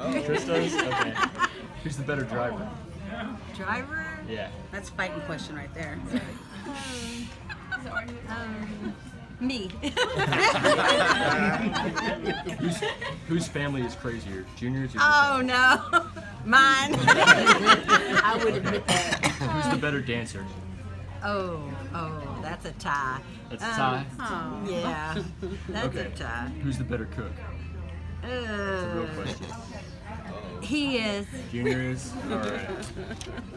Chris does? Okay. Who's the better driver? Driver? Yeah. That's a fighting question right there. Me. Whose family is crazier? Junior's or your Oh no, mine. I would admit that. Who's the better dancer? Oh, that's a tie. That's a tie? Yeah, that's Okay. a tie. Who's the better cook? That's a real question. He is. Junior is? Alright.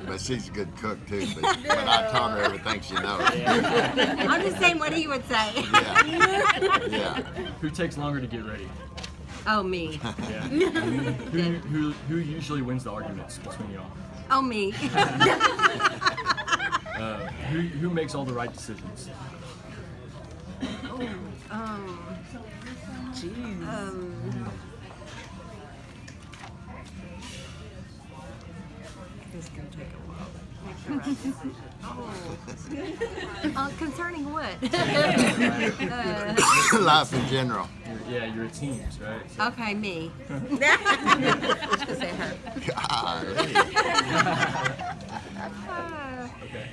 But she's a good cook too. But I taught her everything she knows. I'm just saying what he would say. Yeah. Who takes longer to get ready? Oh, me. Yeah. Who usually wins the arguments between y'all? Oh, me. Who makes all the right decisions? This can take a while. Concerning what? Life in general. You're teams, right? So- Okay, me. Just say her. God. Okay.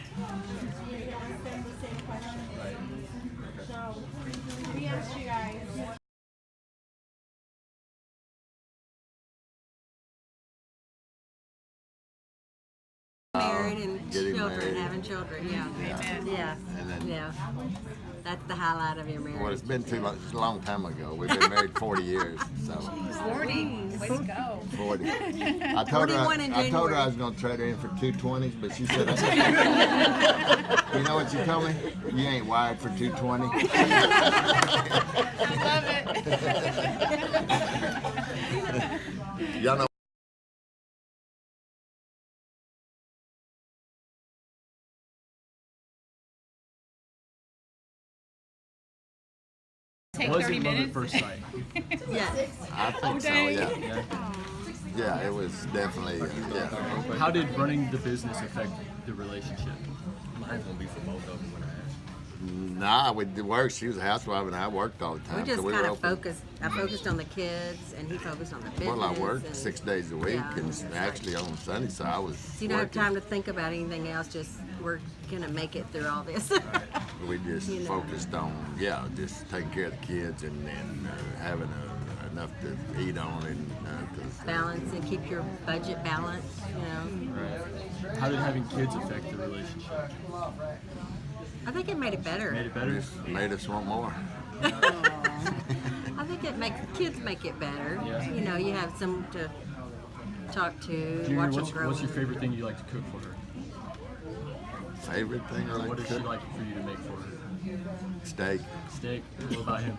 Right. We asked you guys. Married and Getting children, married. having children, yeah. Amen. Yeah. And then- Yeah. That's the highlight of your marriage. Well, it's been too much. It's a long time ago. We've been married 40 years. So 40. Way to go. 40. I told her 41 in I told her I January. was going to trade her in for 220s, but she said, you know what she told me? You ain't wired for 220. I love it. Y'all know. Take Was 30 it love at minutes. first sight? Yes. I think so, dang. yeah. Yeah. Yeah, it was definitely, yeah. How did running the business affect the relationship? Mine's gonna be for both of them when I ask. Nah, we did work. She was a housewife and I worked all the time. We just so we kind were of open. focused. I focused on the kids, and he focused on the business. Well, I worked and 6 days a week, Yeah. and actually on Sunday, so I was So you don't have working. time to think about anything else. Just we're gonna make it through all this. We just you know. focused on, just taking care of the kids and having enough to eat on and Balance and keep your budget balanced. You know. Right. How did having kids affect the relationship? I think it made it better. Made it better? just made us want more. I think it makes kids make it better. Yeah. You know, you have some to talk to, Junior, watch them grow. what's your favorite thing you like to cook for her? Favorite thing I Or like what to does she cook? like for you to make for her? Steak. Steak? What about him?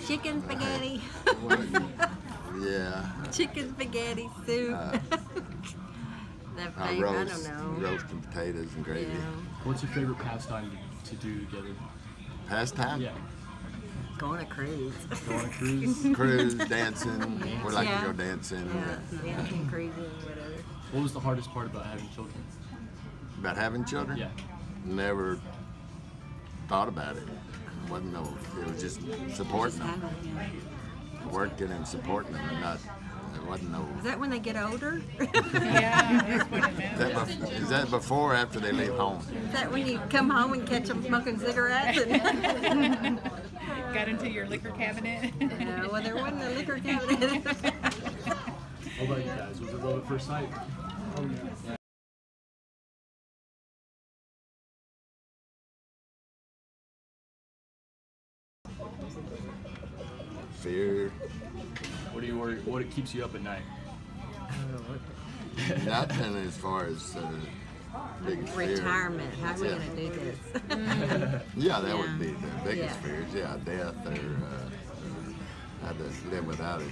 Chicken spaghetti. Yeah. Chicken spaghetti soup. That I favorite, I roast, don't know. roasting potatoes and gravy. Yeah. What's your favorite pastime to do together? Pastime? Yeah. Go on a cruise. Go on a cruise? Cruise, dancing. We like Yeah. to go dancing. Yeah, dancing, cruising, whatever. What was the hardest part about having children? About having children? Yeah. Never thought about it. Wasn't no. It was just supporting them, working and supporting them, and not. There wasn't no. Is that when they get older? Yeah, that's what it meant. Is that before or after they leave home? Is that when you come home and catch them smoking cigarettes? And Got into your liquor cabinet. well, there wasn't a liquor cabinet. What about you guys? Was it love at first sight? Fear. What do you worry? What keeps you up at night? Nothing as far as biggest fear. Retirement. How are we Yeah. going to do this? Yeah, that Yeah. would be the biggest Yeah. fears. Yeah, death or had to live without it.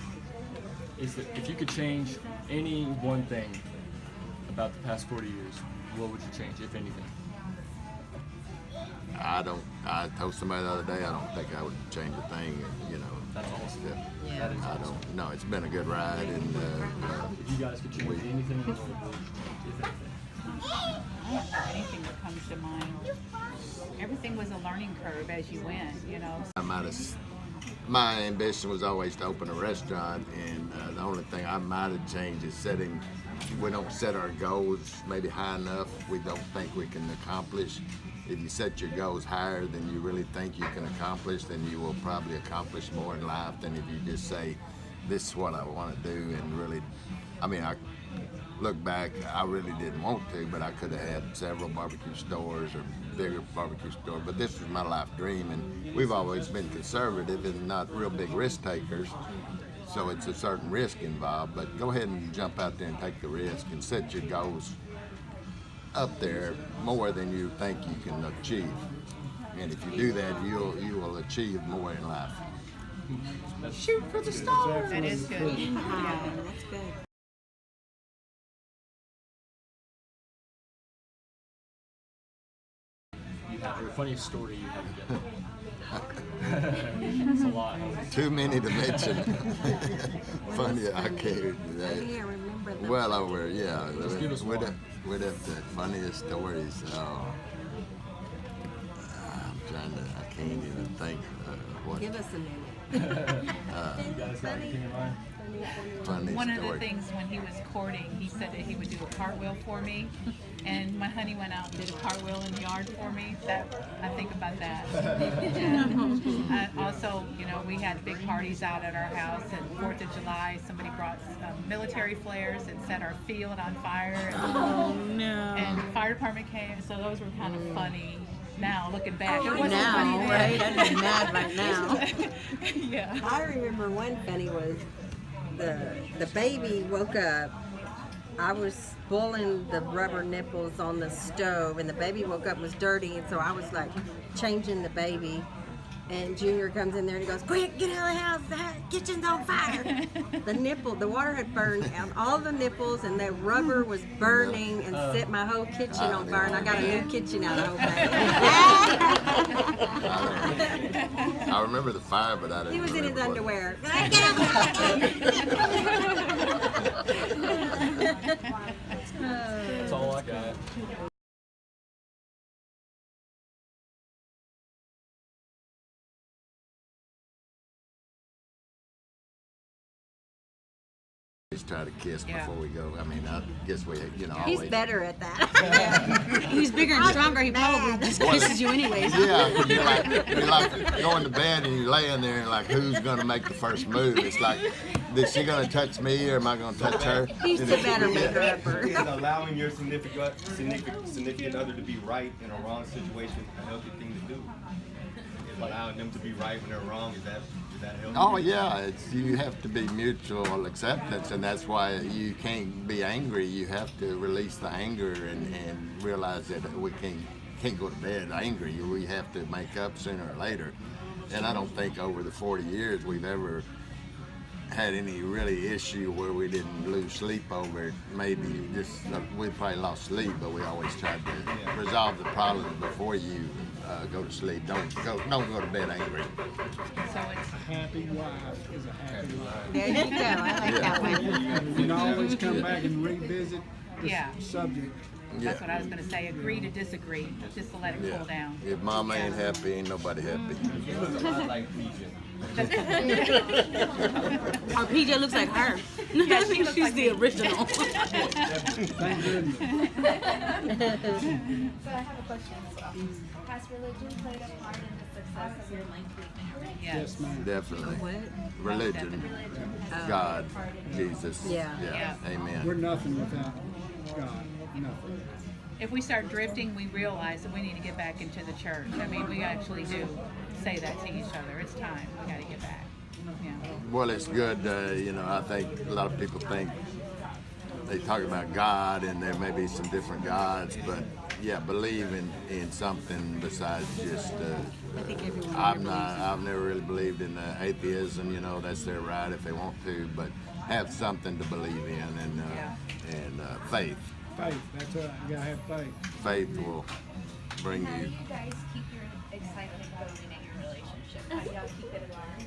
If you could change any one thing about the past 40 years, what would you change, if anything? I told somebody the other day I don't think I would change a thing. That's awesome. Yeah. That is I awesome. don't. No, it's been a good ride, and If you guys could change anything in the world, what would you change, if anything? I don't know anything that comes to mind. Everything was a learning curve as you went, I might have my ambition was always to open a restaurant, and the only thing I might have changed is setting. We don't set our goals maybe high enough. We don't think we can accomplish. If you set your goals higher than you really think you can accomplish, then you will probably accomplish more in life than if you just say, "This is what I want to do," and really. I mean, I look back, I really didn't want to, but I could have had several barbecue stores or bigger barbecue stores. But this was my life dream, and we've always been conservative and not real big risk takers. So it's a certain risk involved. But go ahead and jump out there and take the risk and set your goals up there more than you think you can achieve. And if you do that, you will achieve more in life. Shoot for the stars. That is good. Wow, that's good. You have your funniest story you have yet. It's a lot. Too many to mention. Funny, I can't. Yeah, remember the Well over, yeah. Just give us We'd one. have the funniest stories. I'm trying to. I can't even think what Give us a minute. You guys got anything in mind? funny One of the story. things when he was courting, he said that he would do a cartwheel for me, and my honey went out and did a cartwheel in the yard for me. That I think about that. Also, you know, we had big parties out at our house, and 4th of July, somebody brought military flares and set our field on fire. Oh no. And the fire department came, so those were kind of funny. Now looking back, it wasn't Now, funny right? then. I'd be mad right now. Yeah. I remember one funny was the baby woke up. I was boiling the rubber nipples on the stove, and the baby woke up and was dirty, and so I was like changing the baby. And Junior comes in there and he goes, "Quick, get out of the house! The kitchen's on fire!" The water had burned on all the nipples, and the rubber was burning and set my whole kitchen on fire. And I got a new kitchen out of the whole thing. I remember the fire, but I didn't. He was in his remember what- underwear. That's all I got. Just try to kiss Yeah. before we go. I mean, I guess we, He's always. better at that. He's bigger and stronger. He probably just kisses you anyways. Yeah, you're like going to bed and you're laying there and like, who's gonna make the first move? It's like, is she gonna touch me or am I gonna touch her? He's the better maker upper. Is allowing your significant other to be right in a wrong situation a healthy thing to do? Is allowing them to be right when they're wrong, is that healthy? Oh yeah, you have to be mutual acceptance, and that's why you can't be angry. You have to release the anger and realize that we can't go to bed angry. We have to make up sooner or later. And I don't think over the 40 years we've ever had any really issue where we didn't lose sleep over it. Maybe just we probably lost sleep, but we always tried to resolve the problem before you go to sleep. Don't go to bed angry. So it's Happy wife is a happy life. There you go. I like that one. You can always come back and revisit the Yeah. subject. That's what I was going to say. Agree to disagree, just to let it Yeah. cool down. If mama ain't happy, ain't nobody happy. You look a lot like PJ. Or PJ looks like her. Yeah, she looks She's like the me. original. Thank goodness. So I have a question. Has religion played a part in the success of your lengthy marriage? Yes. Yes, ma'am. Definitely. What? Religion, God, Jesus. Yeah. Yeah. We're Amen. nothing without God. Nothing. If we start drifting, we realize that we need to get back into the church. I mean, we actually do say that to each other. It's time. We got to get back. Yeah. Well, it's good. I think a lot of people think they talk about God and there may be some different gods, but yeah, believe in something besides just. I've never really believed in atheism. That's their right if they want to, but have something to believe in and faith. Faith. That's right. You gotta have faith. Faith will bring How do you. you guys keep your excitement going in your relationship? How do y'all keep it alive?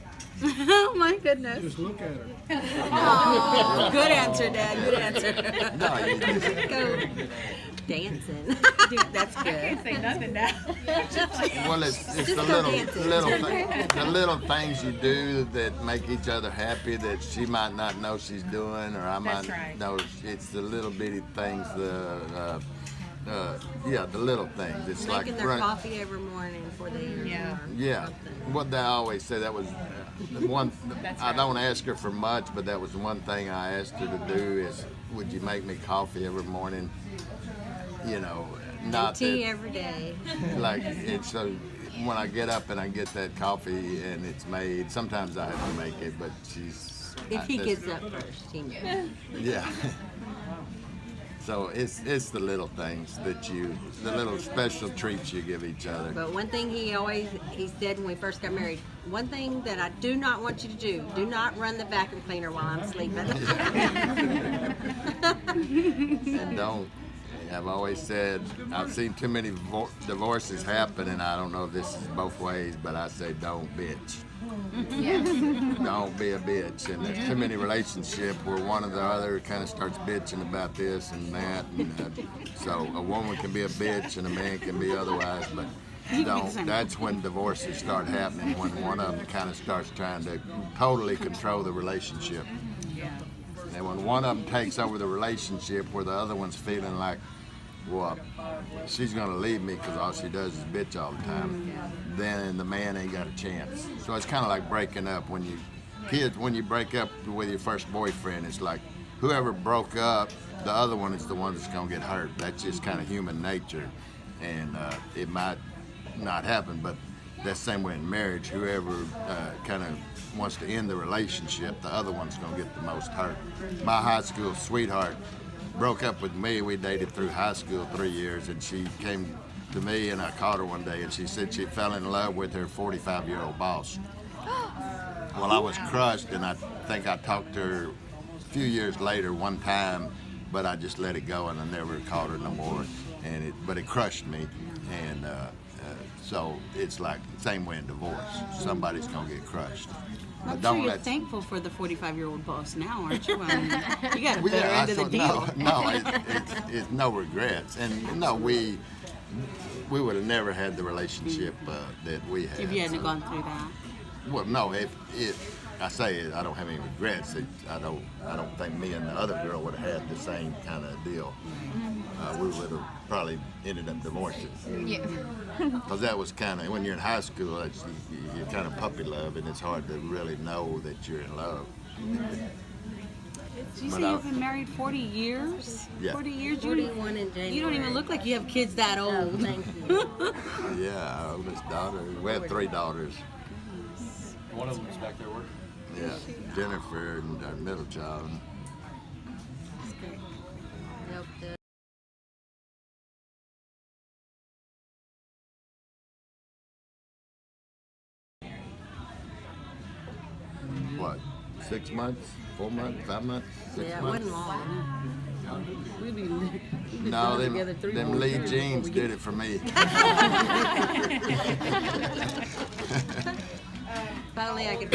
Oh my goodness. Just look at her. Oh, good answer, Dad. Good answer. No, you just, Go dancing. That's I good. can't say nothing now. well, it's Just the go little dancing. the little things you do that make each other happy that she might not know she's doing, or I might That's right. know. It's the little bitty things. Yeah, the little things. It's Making like their coffee every morning before they eat. Yeah. Yeah, what they always say, that was the one. That's I right. don't ask her for much, but that was one thing I asked her to do is, would you make me coffee every morning? You know, not Tea that, every day. like it's so. When I get up and I get that coffee and it's made, sometimes I have to make it, but she's. If he that's- gets up first, he knows. Yeah. So it's the little things the little special treats you give each other. But one thing he said when we first got married, one thing that I do not want you to do not run the vacuum cleaner while I'm sleeping. And don't. I've always said I've seen too many divorces happen, and I don't know if this is both ways, but I say don't bitch. Don't be a bitch. And there's too many relationships where one or the other kind of starts bitching about this and that. And, so a woman can be a bitch and a man can be otherwise, but don't. That's when divorces start happening, when one of them kind of starts trying to totally control the relationship. Yeah. And when one of them takes over the relationship where the other one's feeling like, well, she's gonna leave me because all she does is bitch all the time, then the man ain't got a chance. So it's kind of like breaking up. When you break up with your first boyfriend, it's like whoever broke up, the other one is the one that's gonna get hurt. That's just kind of human nature, and it might not happen, but that's the same way in marriage. Whoever kind of wants to end the relationship, the other one's gonna get the most hurt. My high school sweetheart broke up with me. We dated through high school 3 years, and she came to me, and I called her one day, and she said she fell in love with her 45-year-old boss. Well, I was crushed, and I think I talked to her a few years later one time, but I just let it go, and I never called her no more. But it crushed me, and so it's like the same way in divorce. Somebody's gonna get crushed. But I'm sure don't you're let. thankful for the 45-year-old boss now, aren't you? You got a Well, better yeah, end of the deal. it's no regrets, and no, we would have never had the relationship that we had. If you hadn't so- gone through that. Well, no, if I say it, I don't have any regrets. I don't think me and the other girl would have had the same kind of deal. We would have probably ended up divorcing. Yeah. Because that was kind of, when you're in high school, you're kind of puppy love, and it's hard to really know that you're in love. Did you But say I- you've been married 40 years? Yeah. 40 years? 41 in January. You don't even look like you have kids that Oh, old. thank you. Yeah, our oldest daughter. We have 3 daughters. One of them is back there working. Yeah, Jennifer and our middle child. Nope, the- What? 6 months? 4 months? 5 months? 6 yeah, it months? wasn't long. We've been No, together 3 them more Lee years jeans before we did it for me. Finally, I could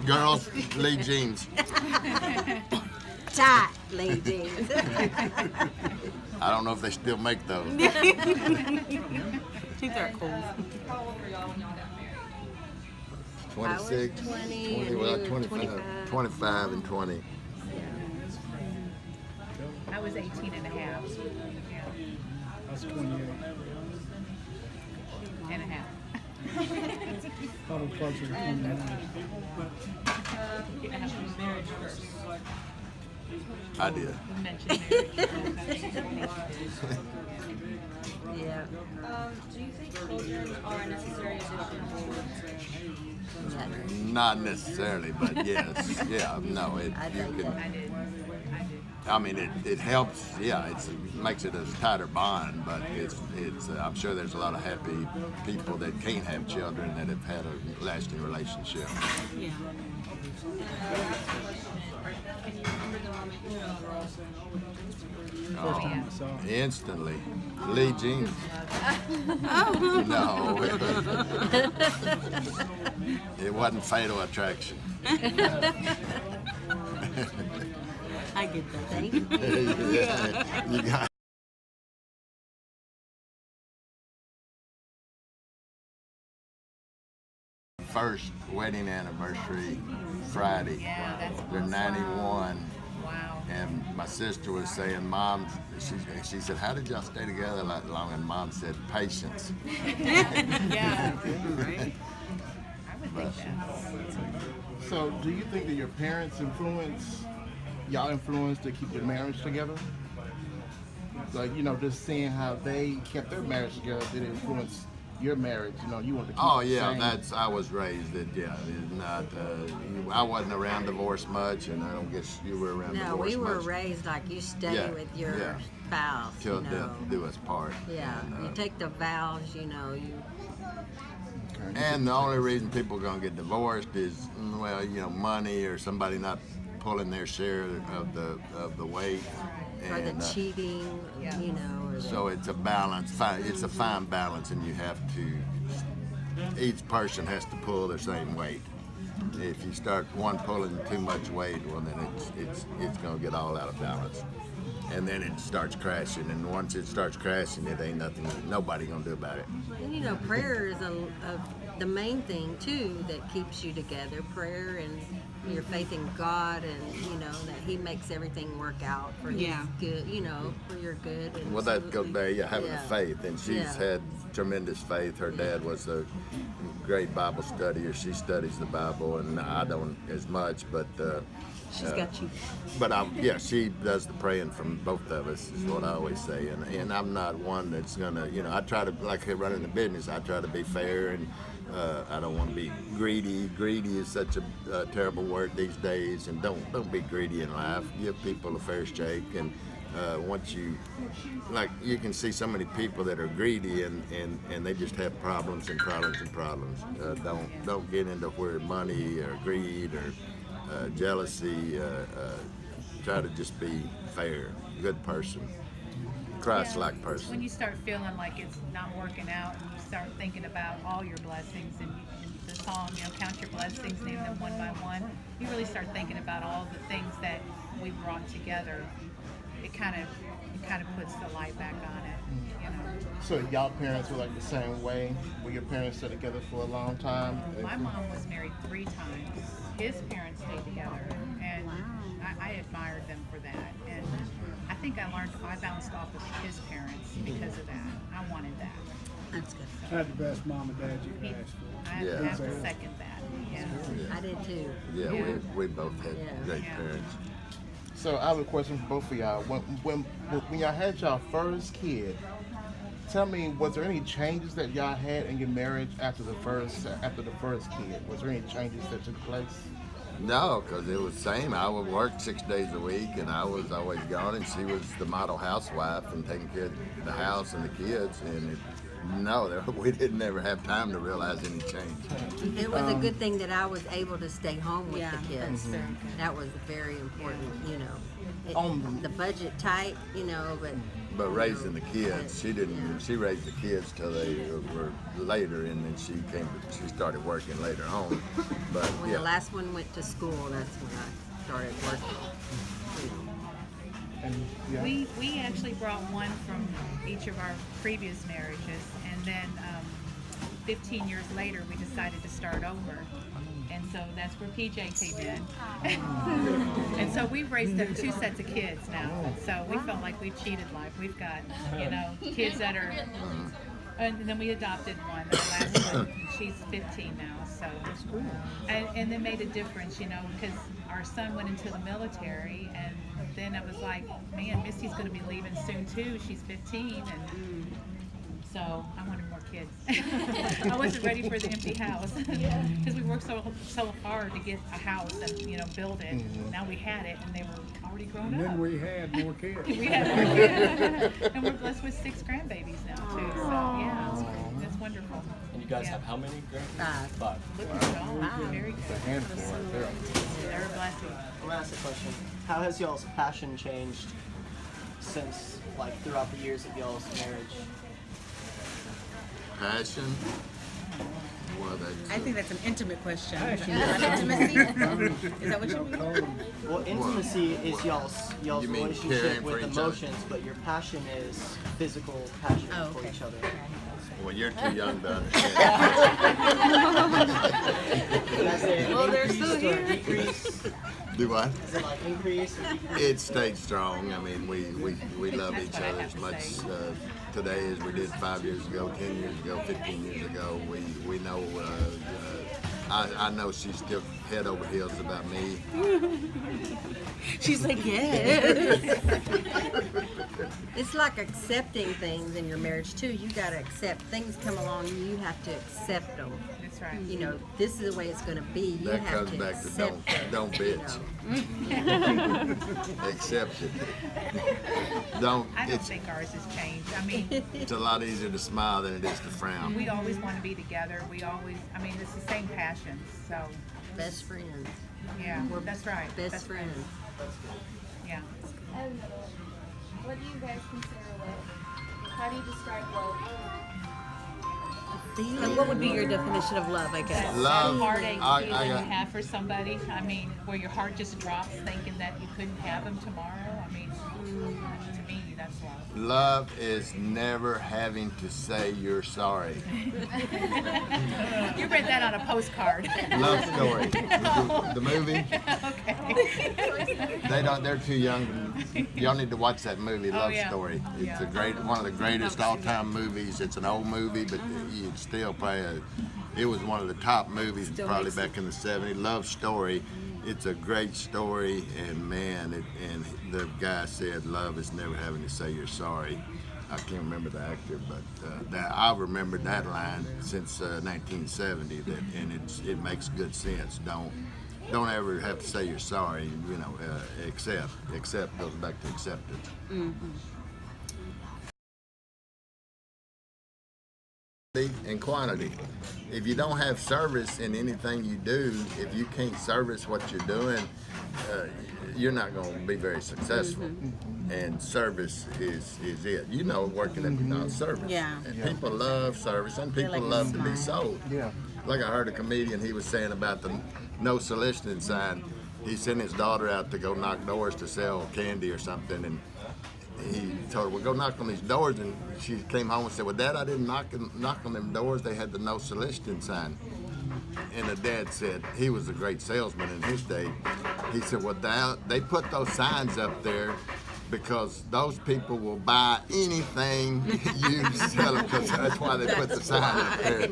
Girls, Lee jeans. tight lady. I don't know if they still make those. I think they're cool. How old were y'all when y'all got married? 26, 20, 20, and well, you were 25, 25. 25 and 20. I was 18 and a half. That's 28. And a half. Probably closer to 29. I did. Mentioned marriage. Yeah. Do you think children are a necessary addition to Not necessarily, but yes. Yeah, no, you I can. did. I did. I mean, it helps. Yeah, it makes it a tighter bond. But I'm sure there's a lot of happy people that can't have children that have had a lasting relationship. Yeah. First time I saw it. Instantly. Lee Jeans. No, it wasn't Fatal Attraction. I get that. Thank you. You got first wedding anniversary Friday. Yeah, that's They're 91. Wow. And my sister was saying, Mom, she said, how did y'all stay together that long? And Mom said, patience. Yeah. Right? I would think that. So, do you think that your parents y'all influenced to keep your marriage together? Like, just seeing how they kept their marriage together, did it influence your marriage? You want to keep Oh it yeah, the same. I was raised that it's not. I wasn't around divorce much, and I don't guess you were around No, divorce we were much. raised like you stay Yeah, with your yeah. spouse. Till death do us part. Yeah, And, you take the vows, you. And the only reason people are gonna get divorced is, money or somebody not pulling their share of the weight. Or the And, cheating, Yeah. or the, so it's a balance. It's a fine balance, and you have to. Each person has to pull their same weight. If you start one pulling too much weight, well, then it's gonna get all out of balance, and then it starts crashing. And once it starts crashing, it ain't nobody gonna do about it. and prayer is the main thing too that keeps you together. Prayer and your faith in God, and that He makes everything work out for Yeah. His good. For your good. And Well, that goes back, having Yeah. a faith, and she's Yeah. had tremendous faith. Her dad was a great Bible studier. She studies the Bible, and I don't as much, but She's got you. but she does the praying from both of us, is what I always say. And I'm not one that's gonna, I try to, like running the business, I try to be fair, and I don't want to be greedy. Greedy is such a terrible word these days, and don't be greedy in life. Give people a fair shake, and once you can see so many people that are greedy, and they just have problems and problems and problems. Don't get into where money or greed or jealousy. Try to just be fair, good person, Christ-like person. When you start feeling like it's not working out, and you start thinking about all your blessings, and the song, count your blessings, name them one by one, you really start thinking about all the things that we brought together. It kind of puts the light back on it, So y'all parents were like the same way? Were your parents still together for a long time? My mom was married 3 times. His parents stayed together, and I admired them for that. And I think I bounced off of his parents because of that. I wanted that. That's good. I had the best mom and dad you could ask for. I Yeah. have to second that. Yeah. I did too. Yeah, Yeah. we both had Yeah. great Yeah. parents. So I have a question for both of y'all. When y'all had y'all first kid, tell me, was there any changes that y'all had in your marriage after the first kid? Was there any changes that took place? No, because it was the same. I would work 6 days a week, and I was always gone, and she was the model housewife and taking care of the house and the kids. And we didn't ever have time to realize any change. It was a good thing that I was able to stay home with Yeah, the kids. that's very good. That was very important, On the budget tight, but But raising the kids, she didn't. She raised the kids till they were later, and then she started working later on. But when the last one went to school, that's when I started working. and yeah. We actually brought one from each of our previous marriages, and then 15 years later we decided to start over, and so that's where PJ came in. And so we've raised up 2 sets of kids now, so we felt like we've cheated life. We've got kids that are, and then we adopted one, the last one. She's 15 now, so and it made a difference, because our son went into the military, and then I was like, man, Misty's going to be leaving soon too. She's 15, and so I wanted more kids. I wasn't ready for the empty house because we worked so hard to get a house and build it. Now we had it, and they were already grown And up. then we had more kids. We had more kids, and we're blessed with 6 grandbabies now too. So yeah, it's wonderful. And you guys Yeah. have how many grandkids? 5. 5. Look at it all. Very It's a good. handful right there. They're a blessing. I'm gonna ask a question. How has y'all's passion changed since like throughout the years of y'all's marriage? Passion. Well, that's, I think that's an intimate question. Passion. Intimacy? Is that what you mean? Well, intimacy is y'all's You mean relationship caring with for each other? emotions, but your passion is physical passion Oh, for okay. each other. well, you're too young to understand. Is it Well, they're increased still or here. decreased? Do what? Is it like increase or decrease? It stayed strong. I mean, we love That's each what I other have as to much say. today as we did 5 years ago, 10 years ago, 15 years ago. We know. I know she's still head over heels about me. She's like, yes. It's like accepting things in your marriage too. You got to accept things come along. You have to accept them. That's right. You know, this is the way it's going to be. You That have comes to back to accept it, don't you bitch. know. Accept it. I don't It's think ours has changed. I mean, it's a lot easier to smile than it is to frown. we always want to be together. We always, I mean, it's the same passions. So, Best friends. yeah, that's right. Best That's right. friends. Yeah. And what do you guys consider love? How do you describe love? And what would be your definition of love, I guess? Love. Heartache I feeling you have for somebody. I mean, where your heart just drops thinking that you couldn't have them tomorrow. I mean, to me, that's love. Love is never having to say you're sorry. You read that on a postcard. Love Story, the movie. Okay. They're too young. Y'all need to watch that movie, Love yeah. Story. It's Yeah. one of the greatest all-time movies. It's an old movie, but you'd still probably. It was one of the top movies probably back in the '70s. Love Story. It's a great story, and man, and the guy said, "Love is never having to say you're sorry." I can't remember the actor, but I've remembered that line since 1970. And it makes good sense. Don't ever have to say you're sorry. You know, accept goes back to acceptance. And quantity. If you don't have service in anything you do, if you can't service what you're doing, you're not going to be very successful. And service is it. You know, working at McDonald's, service. Yeah. And people love service, and people love to be sold. Yeah. Like I heard a comedian, he was saying about the no soliciting sign. He sent his daughter out to go knock doors to sell candy or something, and he told her, "Well, go knock on these doors." And she came home and said, "Well, Dad, I didn't knock on them doors. They had the no soliciting sign." And the dad said, he was a great salesman in his day. He said, "Well, they put those signs up there because those people will buy anything you sell them, because that's why they put the sign up there."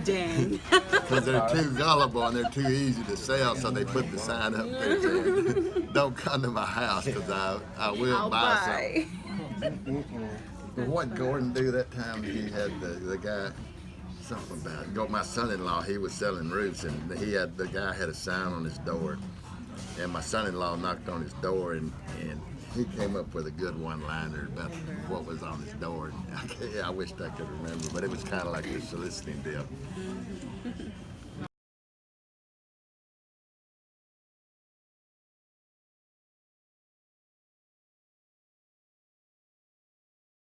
Dang. Because they're too gullible and they're too easy to sell, so they put the sign up there saying, "Don't come to my house because I will buy something." But what Gordon do that time, he had the guy, something about it. My son-in-law, he was selling roofs, and the guy had a sign on his door. And my son-in-law knocked on his door, and he came up with a good one-liner about what was on his door. I wished I could remember, but it was kind of like the soliciting deal.